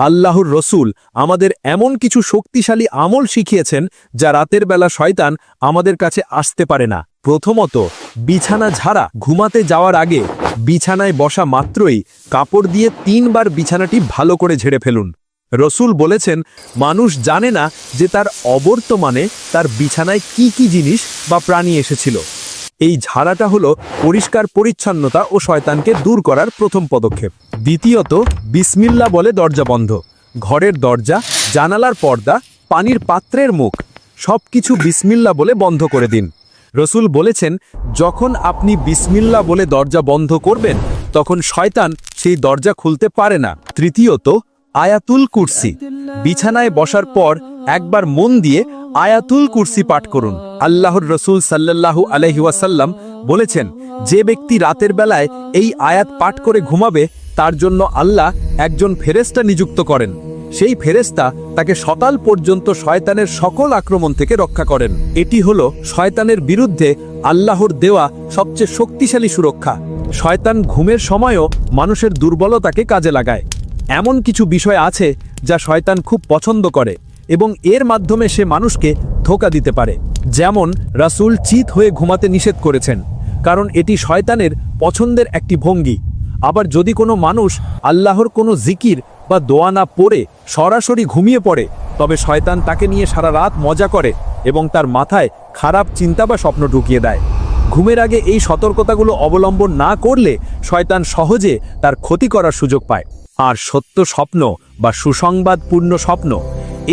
আল্লাহর রসুল আমাদের এমন কিছু শক্তিশালী আমল শিখিয়েছেন, যা রাতের বেলা শয়তান আমাদের কাছে আসতে পারে না। প্রথমত, বিছানা ঝাড়া। ঘুমাতে যাওয়ার আগে বিছানায় বসা মাত্রই কাপড় দিয়ে 3 বার বিছানাটি ভালো করে ঝেড়ে ফেলুন। রসুল বলেছেন, মানুষ জানে না যে তার অবর্তমানে তার বিছানায় কি কি জিনিস বা প্রাণী এসেছিল। এই ঝাড়াটা হলো পরিষ্কার পরিচ্ছন্নতা ও শয়তানকে দূর করার প্রথম পদক্ষেপ। দ্বিতীয়ত, বিসমিল্লাহ বলে দরজা বন্ধ। ঘরের দরজা, জানালার পর্দা, পানির পাত্রের মুখ সবকিছু বিসমিল্লাহ বলে বন্ধ করে দিন। রসুল বলেছেন, যখন আপনি বিসমিল্লাহ বলে দরজা বন্ধ করবেন, তখন শয়তান সেই দরজা খুলতে পারে না। তৃতীয়ত, আয়াতুল কুরসি। বিছানায় বসার পর একবার মন দিয়ে আয়াতুল কুরসি পাঠ করুন। আল্লাহর রসুল সাল্লাল্লাহু আলাইহি ওয়াসাল্লাম বলেছেন, যে ব্যক্তি রাতের বেলায় এই আয়াত পাঠ করে ঘুমাবে, তার জন্য আল্লাহ একজন ফেরেশতা নিযুক্ত করেন। সেই ফেরেশতা তাকে সকাল পর্যন্ত শয়তানের সকল আক্রমণ থেকে রক্ষা করেন। এটি হলো শয়তানের বিরুদ্ধে আল্লাহর দেওয়া সবচেয়ে শক্তিশালী সুরক্ষা। শয়তান ঘুমের সময়ও মানুষের দুর্বলতাকে কাজে লাগায়। এমন কিছু বিষয় আছে যা শয়তান খুব পছন্দ করে এবং এর মাধ্যমে সে মানুষকে ধোঁকা দিতে পারে। যেমন রাসূল চিত হয়ে ঘুমাতে নিষেধ করেছেন, কারণ এটি শয়তানের পছন্দের একটি ভঙ্গি। আবার যদি কোনো মানুষ আল্লাহর কোনো জিকির বা দোয়া না পড়ে সরাসরি ঘুমিয়ে পড়ে, তবে শয়তান তাকে নিয়ে সারা রাত মজা করে এবং তার মাথায় খারাপ চিন্তা বা স্বপ্ন ঢুকিয়ে দেয়। ঘুমের আগে এই সতর্কতাগুলো অবলম্বন না করলে শয়তান সহজে তার ক্ষতি করার সুযোগ পায়। আর সত্য স্বপ্ন বা সুসংবাদপূর্ণ স্বপ্ন,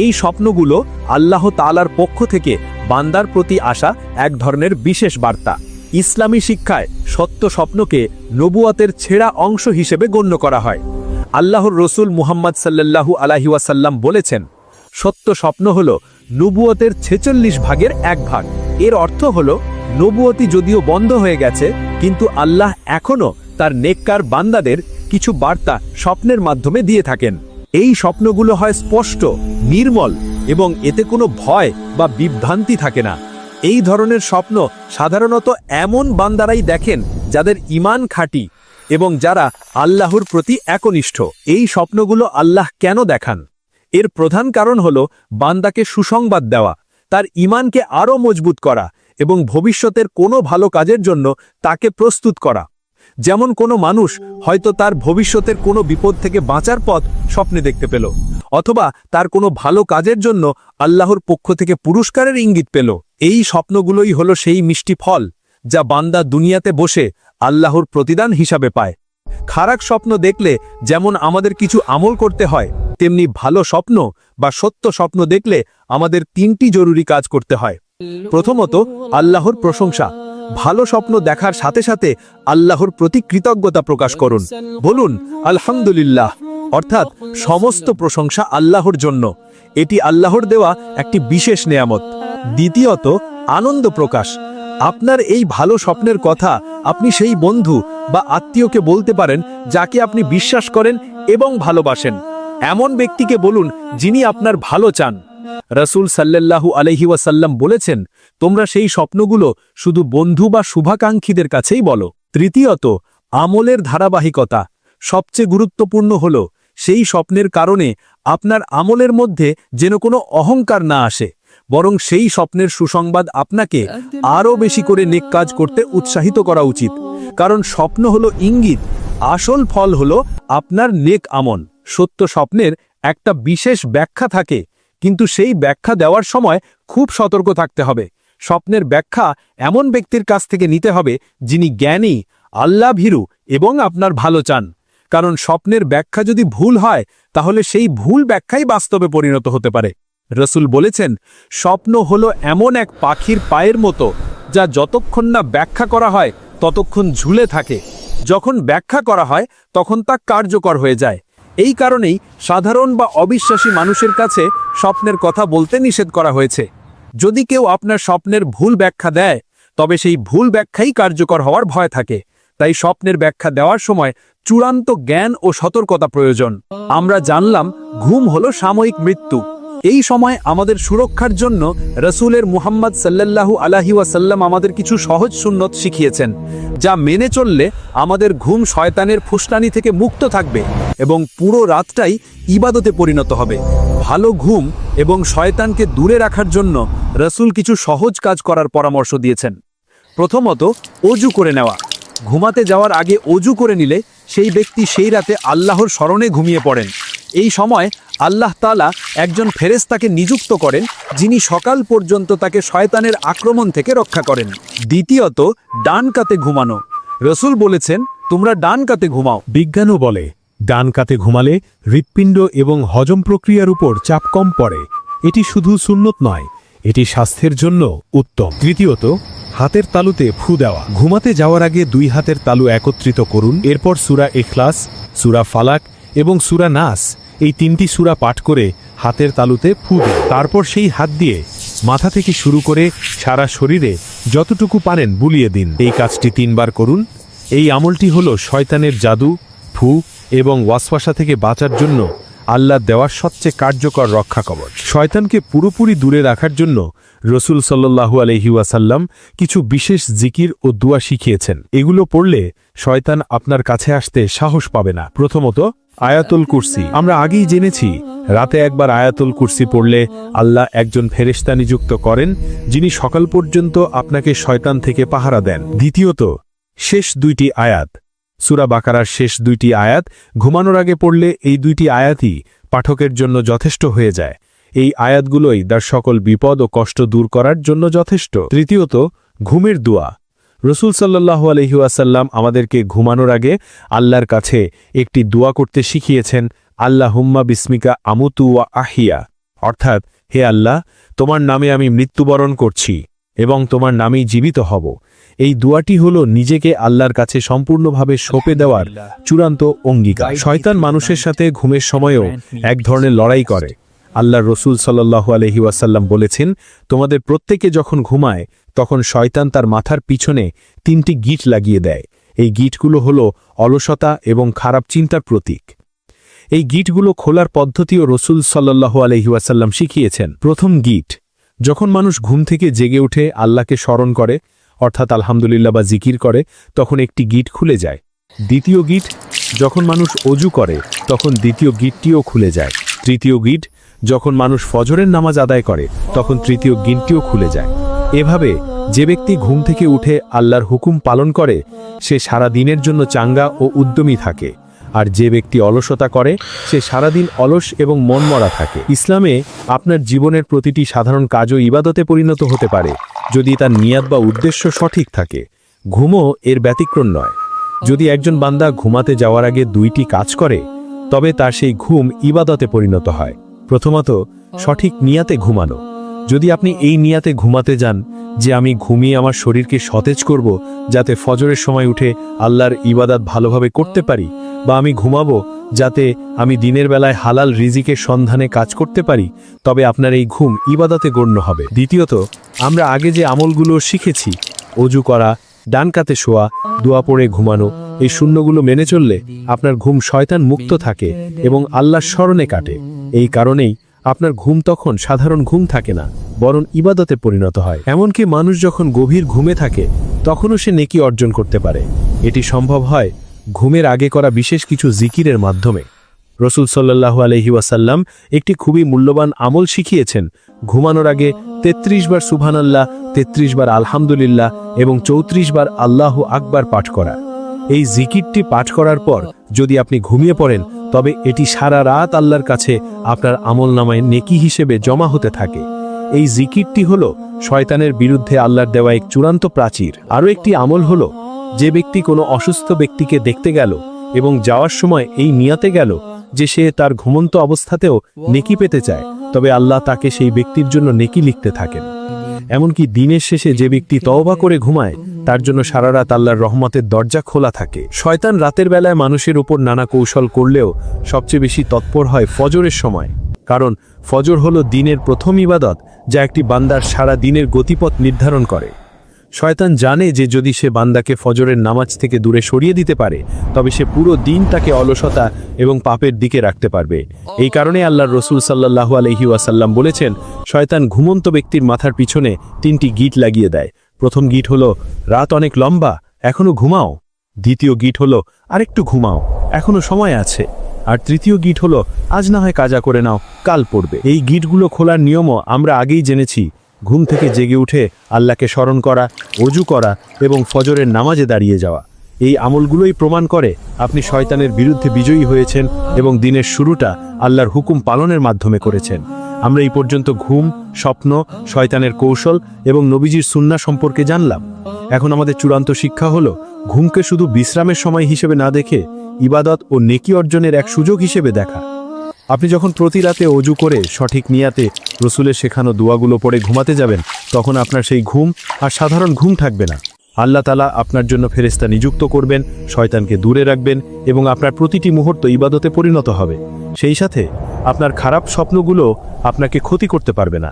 এই স্বপ্নগুলো আল্লাহ তাআলার পক্ষ থেকে বান্দার প্রতি আসা এক ধরনের বিশেষ বার্তা। ইসলামী শিক্ষায় সত্য স্বপ্নকে নবুয়তের ছেঁড়া অংশ হিসেবে গণ্য করা হয়। আল্লাহর রসুল মুহাম্মদ সাল্লাল্লাহু আলাইহি ওয়াসাল্লাম বলেছেন, সত্য স্বপ্ন হলো নবুয়তের 46 ভাগের 1 ভাগ। এর অর্থ হলো, নবুয়তি যদিও বন্ধ হয়ে গেছে, কিন্তু আল্লাহ এখনও তার নেককার বান্দাদের কিছু বার্তা স্বপ্নের মাধ্যমে দিয়ে থাকেন। এই স্বপ্নগুলো হয় স্পষ্ট, নির্মল এবং এতে কোনো ভয় বা বিভ্রান্তি থাকে না। এই ধরনের স্বপ্ন সাধারণত এমন বান্দারাই দেখেন যাদের ঈমান খাঁটি এবং যারা আল্লাহর প্রতি একনিষ্ঠ। এই স্বপ্নগুলো আল্লাহ কেন দেখান? এর প্রধান কারণ হলো বান্দাকে সুসংবাদ দেওয়া, তার ঈমানকে আরও মজবুত করা এবং ভবিষ্যতের কোনো ভালো কাজের জন্য তাকে প্রস্তুত করা। যেমন কোনো মানুষ হয়তো তার ভবিষ্যতের কোনো বিপদ থেকে বাঁচার পথ স্বপ্নে দেখতে পেল, অথবা তার কোনো ভালো কাজের জন্য আল্লাহর পক্ষ থেকে পুরস্কারের ইঙ্গিত পেল। এই স্বপ্নগুলোই হলো সেই মিষ্টি ফল যা বান্দা দুনিয়াতে বসে আল্লাহর প্রতিদান হিসাবে পায়। খারাপ স্বপ্ন দেখলে যেমন আমাদের কিছু আমল করতে হয়, তেমনি ভালো স্বপ্ন বা সত্য স্বপ্ন দেখলে আমাদের 3টি জরুরি কাজ করতে হয়। প্রথমত, আল্লাহর প্রশংসা। ভালো স্বপ্ন দেখার সাথে সাথে আল্লাহর প্রতি কৃতজ্ঞতা প্রকাশ করুন। বলুন আলহামদুলিল্লাহ, অর্থাৎ সমস্ত প্রশংসা আল্লাহর জন্য। এটি আল্লাহর দেওয়া একটি বিশেষ নেয়ামত। দ্বিতীয়ত, আনন্দ প্রকাশ। আপনার এই ভালো স্বপ্নের কথা আপনি সেই বন্ধু বা আত্মীয়কে বলতে পারেন যাকে আপনি বিশ্বাস করেন এবং ভালোবাসেন। এমন ব্যক্তিকে বলুন যিনি আপনার ভালো চান। রাসূল সাল্লাল্লাহু আলাইহি ওয়াসাল্লাম বলেছেন, তোমরা সেই স্বপ্নগুলো শুধু বন্ধু বা শুভাকাঙ্ক্ষীদের কাছেই বলো। তৃতীয়ত, আমলের ধারাবাহিকতা। সবচেয়ে গুরুত্বপূর্ণ হলো সেই স্বপ্নের কারণে আপনার আমলের মধ্যে যেন কোনো অহংকার না আসে, বরং সেই স্বপ্নের সুসংবাদ আপনাকে আরও বেশি করে নেক কাজ করতে উৎসাহিত করা উচিত। কারণ স্বপ্ন হলো ইঙ্গিত, আসল ফল হলো আপনার নেক আমল। সত্য স্বপ্নের একটা বিশেষ ব্যাখ্যা থাকে, কিন্তু সেই ব্যাখ্যা দেওয়ার সময় খুব সতর্ক থাকতে হবে। স্বপ্নের ব্যাখ্যা এমন ব্যক্তির কাছ থেকে নিতে হবে যিনি জ্ঞানী, আল্লাহ ভীরু এবং আপনার ভালো চান। কারণ স্বপ্নের ব্যাখ্যা যদি ভুল হয় তাহলে সেই ভুল ব্যাখ্যাই বাস্তবে পরিণত হতে পারে। রাসূল বলেছেন, স্বপ্ন হলো এমন এক পাখির পায়ের মতো যা যতক্ষণ না ব্যাখ্যা করা হয় ততক্ষণ ঝুলে থাকে। যখন ব্যাখ্যা করা হয় তখন তা কার্যকর হয়ে যায়। এই কারণেই সাধারণ বা অবিশ্বাসী মানুষের কাছে স্বপ্নের কথা বলতে নিষেধ করা হয়েছে। যদি কেউ আপনার স্বপ্নের ভুল ব্যাখ্যা দেয় তবে সেই ভুল ব্যাখ্যাই কার্যকর হওয়ার ভয় থাকে। তাই স্বপ্নের ব্যাখ্যা দেওয়ার সময় চূড়ান্ত জ্ঞান ও সতর্কতা প্রয়োজন। আমরা জানলাম ঘুম হলো সাময়িক মৃত্যু। এই সময় আমাদের সুরক্ষার জন্য রাসূলের মুহাম্মদ সাল্লাল্লাহু আলাইহি ওয়াসাল্লাম আমাদের কিছু সহজ সুন্নত শিখিয়েছেন, যা মেনে চললে আমাদের ঘুম শয়তানের ফুসলানি থেকে মুক্ত থাকবে এবং পুরো রাতটাই ইবাদতে পরিণত হবে। ভালো ঘুম এবং শয়তানকে দূরে রাখার জন্য রাসূল কিছু সহজ কাজ করার পরামর্শ দিয়েছেন। প্রথমত, অজু করে নেওয়া। ঘুমাতে যাওয়ার আগে অজু করে নিলে সেই ব্যক্তি সেই রাতে আল্লাহর স্মরণে ঘুমিয়ে পড়েন। এই সময় আল্লাহ তাআলা একজন ফেরেশতাকে নিযুক্ত করেন যিনি সকাল পর্যন্ত তাকে শয়তানের আক্রমণ থেকে রক্ষা করেন। দ্বিতীয়ত, ডান কাতে ঘুমানো। রাসূল বলেছেন, তোমরা ডান কাতে ঘুমাও। বিজ্ঞানও বলে ডান কাতে ঘুমালে হৃৎপিণ্ড এবং হজম প্রক্রিয়ার উপর চাপ কম পড়ে। এটি শুধু সুন্নত নয়, এটি স্বাস্থ্যের জন্য উত্তম। তৃতীয়ত, হাতের তালুতে ফু দেওয়া। ঘুমাতে যাওয়ার আগে 2 হাতের তালু একত্রিত করুন। এরপর সূরা ইখলাস, সূরা ফালাক এবং সূরা নাস, এই 3টি সূরা পাঠ করে হাতের তালুতে ফু দিন। তারপর সেই হাত দিয়ে মাথা থেকে শুরু করে সারা শরীরে যতটুকু পারেন বুলিয়ে দিন। এই কাজটি 3 বার করুন। এই আমলটি হলো শয়তানের জাদু, ফু এবং ওয়াসওয়াসা থেকে বাঁচার জন্য আল্লাহর দেওয়ার সবচেয়ে কার্যকর রক্ষা কবচ। শয়তানকে পুরোপুরি দূরে রাখার জন্য রাসূল সাল্লাল্লাহু আলাইহি ওয়াসাল্লাম কিছু বিশেষ জিকির ও দুআ শিখিয়েছেন। এগুলো পড়লে শয়তান আপনার কাছে আসতে সাহস পাবে না। প্রথমত, আয়াতুল কুরসি। আমরা আগেই জেনেছি রাতে একবার আয়াতুল কুরসি পড়লে আল্লাহ একজন ফেরেশতা নিযুক্ত করেন যিনি সকাল পর্যন্ত আপনাকে শয়তান থেকে পাহারা দেন। দ্বিতীয়ত, শেষ 2টি আয়াত। সূরা বাকারার শেষ 2টি আয়াত ঘুমানোর আগে পড়লে এই 2টি আয়াতই পাঠকের জন্য যথেষ্ট হয়ে যায়। এই আয়াতগুলোই তার সকল বিপদ ও কষ্ট দূর করার জন্য যথেষ্ট। তৃতীয়ত, ঘুমের দোয়া। রাসূল সাল্লাল্লাহু আলাইহি ওয়াসাল্লাম আমাদেরকে ঘুমানোর আগে আল্লাহর কাছে একটি দোয়া করতে শিখিয়েছেন, আল্লাহুম্মা বিসমিকা আমুতু ওয়া আহিয়া, অর্থাৎ হে আল্লাহ, তোমার নামে আমি মৃত্যুবরণ করছি এবং তোমার নামেই জীবিত হব। এই দোয়াটি হলো নিজেকে আল্লাহর কাছে সম্পূর্ণভাবে সঁপে দেওয়ার চূড়ান্ত অঙ্গীকার। শয়তান মানুষের সাথে ঘুমের সময়ও এক ধরনের লড়াই করে। আল্লাহর রাসূল সাল্লাল্লাহু আলাইহি ওয়াসাল্লাম বলেছেন, তোমাদের প্রত্যেকে যখন ঘুমায় তখন শয়তান তার মাথার পিছনে 3টি গিঁট লাগিয়ে দেয় এই গিঁটগুলো হলো অলসতা এবং খারাপ চিন্তার প্রতীক। এই গিঁটগুলো খোলার পদ্ধতিও রাসূল সাল্লাল্লাহু আলাইহি ওয়াসাল্লাম শিখিয়েছেন। প্রথম গিঁট, যখন মানুষ ঘুম থেকে জেগে উঠে আল্লাহকে স্মরণ করে, অর্থাৎ আলহামদুলিল্লাহ বা জিকির করে, তখন একটি গিঁট খুলে যায়। দ্বিতীয় গিঁট, যখন মানুষ অজু করে তখন দ্বিতীয় গিঁটটিও খুলে যায়। তৃতীয় গিঁট, যখন মানুষ ফজরের নামাজ আদায় করে তখন তৃতীয় গিঁটটিও খুলে যায়। এভাবে যে ব্যক্তি ঘুম থেকে উঠে আল্লাহর হুকুম পালন করে সে সারা দিনের জন্য চাঙ্গা ও উদ্যমী থাকে, আর যে ব্যক্তি অলসতা করে সে সারাদিন অলস এবং মনমরা থাকে। ইসলামে আপনার জীবনের প্রতিটি সাধারণ কাজও ইবাদতে পরিণত হতে পারে যদি তার নিয়াত বা উদ্দেশ্য সঠিক থাকে। ঘুমও এর ব্যতিক্রম নয়। যদি একজন বান্দা ঘুমাতে যাওয়ার আগে 2টি কাজ করে তবে তার সেই ঘুম ইবাদতে পরিণত হয়। প্রথমত, সঠিক নিয়াতে ঘুমানো। যদি আপনি এই নিয়াতে ঘুমাতে যান যে আমি ঘুমিয়ে আমার শরীরকে সতেজ করব যাতে ফজরের সময় উঠে আল্লাহর ইবাদত ভালোভাবে করতে পারি, বা আমি ঘুমাবো যাতে আমি দিনের বেলায় হালাল রিজিকের সন্ধানে কাজ করতে পারি, তবে আপনার এই ঘুম ইবাদতে গণ্য হবে। দ্বিতীয়ত, আমরা আগে যে আমলগুলো শিখেছি, অজু করা, ডান কাতে শোয়া, দোয়া পড়ে ঘুমানো, এই শূন্যগুলো মেনে চললে আপনার ঘুম শয়তান মুক্ত থাকে এবং আল্লাহর স্মরণে কাটে। এই কারণেই আপনার ঘুম তখন সাধারণ ঘুম থাকে না, বরং ইবাদতে পরিণত হয়। এমনকি মানুষ যখন গভীর ঘুমে থাকে তখনও সে নেকি অর্জন করতে পারে। এটি সম্ভব হয় ঘুমের আগে করা বিশেষ কিছু জিকিরের মাধ্যমে। রাসূল সাল্লাল্লাহু আলাইহি ওয়াসাল্লাম একটি খুবই মূল্যবান আমল শিখিয়েছেন। ঘুমানোর আগে 33 বার সুবহানাল্লাহ, 33 বার আলহামদুলিল্লাহ এবং 34 বার আল্লাহু আকবার পাঠ করা। এই জিকিরটি পাঠ করার পর যদি আপনি ঘুমিয়ে পড়েন তবে এটি সারা রাত আল্লাহর কাছে আপনার আমলনামায় নেকি হিসেবে জমা হতে থাকে। এই জিকিরটি হলো শয়তানের বিরুদ্ধে আল্লাহর দেওয়া এক চূড়ান্ত প্রাচীর। আরও একটি আমল হলো, যে ব্যক্তি কোনো অসুস্থ ব্যক্তিকে দেখতে গেল এবং যাওয়ার সময় এই নিয়াতে গেল যে সে তার ঘুমন্ত অবস্থাতেও নেকি পেতে চায়, তবে আল্লাহ তাকে সেই ব্যক্তির জন্য নেকি লিখতে থাকেন। এমনকি দিনের শেষে যে ব্যক্তি তওবা করে ঘুমায় তার জন্য সারা রাত আল্লাহর রহমতের দরজা খোলা থাকে। শয়তান রাতের বেলায় মানুষের উপর নানা কৌশল করলেও সবচেয়ে বেশি তৎপর হয় ফজরের সময়, কারণ ফজর হলো দিনের প্রথম ইবাদত যা একটি বান্দার সারা দিনের গতিপথ নির্ধারণ করে। শয়তান জানে যে যদি সে বান্দাকে ফজরের নামাজ থেকে দূরে সরিয়ে দিতে পারে তবে সে পুরো দিন তাকে অলসতা এবং পাপের দিকে রাখতে পারবে। এই কারণে আল্লাহর রাসূল সাল্লাল্লাহু আলাইহি ওয়াসাল্লাম বলেছেন, শয়তান ঘুমন্ত ব্যক্তির মাথার পিছনে 3টি গিঁট লাগিয়ে দেয়। প্রথম গিঁট হলো, রাত অনেক লম্বা, এখনো ঘুমাও। দ্বিতীয় গিঁট হলো, আরেকটু ঘুমাও, এখনো সময় আছে। আর তৃতীয় গিঁট হলো, আজ না হয় কাজা করে নাও, কাল পড়বে। এই গিঁটগুলো খোলার নিয়মও আমরা আগেই জেনেছি। ঘুম থেকে জেগে উঠে আল্লাহকে স্মরণ করা, অজু করা এবং ফজরের নামাজে দাঁড়িয়ে যাওয়া, এই আমলগুলোই প্রমাণ করে আপনি শয়তানের বিরুদ্ধে বিজয়ী হয়েছেন এবং দিনের শুরুটা আল্লাহর হুকুম পালনের মাধ্যমে করেছেন। আমরা এই পর্যন্ত ঘুম, স্বপ্ন, শয়তানের কৌশল এবং নবীজির সুন্নাহ সম্পর্কে জানলাম। এখন আমাদের চূড়ান্ত শিক্ষা হলো, ঘুমকে শুধু বিশ্রামের সময় হিসেবে না দেখে ইবাদত ও নেকি অর্জনের এক সুযোগ হিসেবে দেখা। আপনি যখন প্রতি রাতে অজু করে সঠিক নিয়াতে রাসূলের শেখানো দোয়াগুলো পড়ে ঘুমাতে যাবেন তখন আপনার সেই ঘুম আর সাধারণ ঘুম থাকবে না। আল্লাহ তাআলা আপনার জন্য ফেরেশতা নিযুক্ত করবেন, শয়তানকে দূরে রাখবেন এবং আপনার প্রতিটি মুহূর্ত ইবাদতে পরিণত হবে। সেই সাথে আপনার খারাপ স্বপ্নগুলো আপনাকে ক্ষতি করতে পারবে না।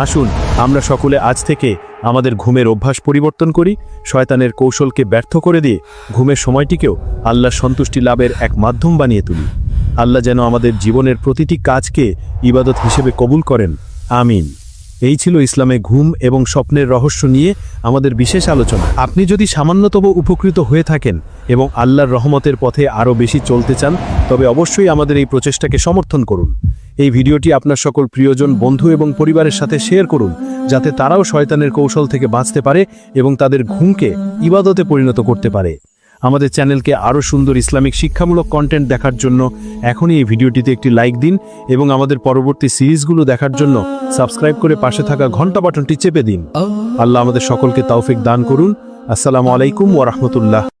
আসুন আমরা সকলে আজ থেকে আমাদের ঘুমের অভ্যাস পরিবর্তন করি, শয়তানের কৌশলকে ব্যর্থ করে দিয়ে ঘুমের সময়টিকেও আল্লাহর সন্তুষ্টি লাভের এক মাধ্যম বানিয়ে তুলি। আল্লাহ যেন আমাদের জীবনের প্রতিটি কাজকে ইবাদত হিসেবে কবুল করেন। আমিন। এই ছিল ইসলামে ঘুম এবং স্বপ্নের রহস্য নিয়ে আমাদের বিশেষ আলোচনা। আপনি যদি সামান্যতম উপকৃত হয়ে থাকেন এবং আল্লাহর রহমতের পথে আরও বেশি চলতে চান তবে অবশ্যই আমাদের এই প্রচেষ্টাকে সমর্থন করুন। এই ভিডিওটি আপনার সকল প্রিয়জন, বন্ধু এবং পরিবারের সাথে শেয়ার করুন যাতে তারাও শয়তানের কৌশল থেকে বাঁচতে পারে এবং তাদের ঘুমকে ইবাদতে পরিণত করতে পারে। আমাদের চ্যানেলকে আরও সুন্দর ইসলামিক শিক্ষামূলক কন্টেন্ট দেখার জন্য এখনই এই ভিডিওটিতে একটি লাইক দিন এবং আমাদের পরবর্তী সিরিজগুলো দেখার জন্য সাবস্ক্রাইব করে পাশে থাকা ঘন্টা বাটনটি চেপে দিন। আল্লাহ আমাদের সকলকে তৌফিক দান করুন। আসসালামু আলাইকুম ওয়া রাহমাতুল্লাহ।